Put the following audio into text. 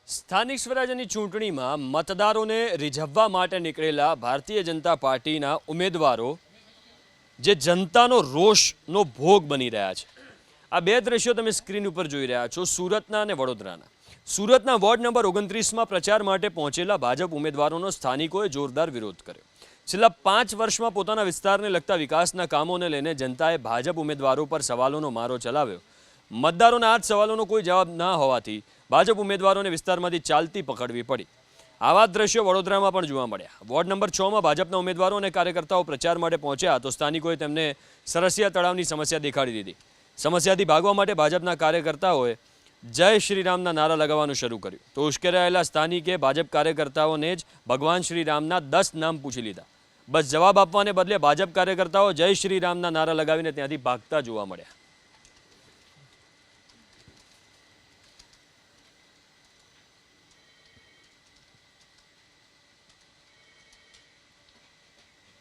સ્થાનિક સ્વરાજ્યની ચૂંટણીમાં મતદારોને રીઝવવા માટે નીકળેલા ભારતીય જનતા પાર્ટીના ઉમેદવારો જે જનતાનો રોષનો ભોગ બની રહ્યા છે। આ બે દ્રશ્યો તમે સ્ક્રીન ઉપર જોઈ રહ્યા છો, સુરતના અને વડોદરાના। સુરતના વોર્ડ નંબર 29માં પ્રચાર માટે પહોંચેલા ભાજપ ઉમેદવારોનો સ્થાનિકોએ જોરદાર વિરોધ કર્યો। છેલ્લા 5 વર્ષમાં પોતાના વિસ્તારને લગતા વિકાસના કામોને લઈને જનતાએ ભાજપ ઉમેદવારો પર સવાલોનો મારો ચલાવ્યો। મતદારોના આ જ સવાલોનો કોઈ જવાબ ના હોવાથી ભાજપ ઉમેદવારોને વિસ્તારમાંથી ચાલતી પકડવી પડી। આવા દ્રશ્યો વડોદરામાં પણ જોવા મળ્યા। વોર્ડ નંબર 6માં ભાજપના ઉમેદવારો અને કાર્યકર્તાઓ પ્રચાર માટે પહોંચ્યા તો સ્થાનિકોએ તેમને સરસિયા તળાવની સમસ્યા દેખાડી દીધી। સમસ્યાથી ભાગવા માટે ભાજપના કાર્યકર્તાઓએ જય શ્રીરામના નારા લગાવવાનું શરૂ કર્યું તો ઉશ્કેરાયેલા સ્થાનિકે ભાજપ કાર્યકર્તાઓને જ ભગવાન શ્રીરામના 10 નામ પૂછી લીધા। બસ જવાબ આપવાને બદલે ભાજપ કાર્યકર્તાઓ જય શ્રીરામના નારા લગાવીને ત્યાંથી ભાગતા જોવા મળ્યા।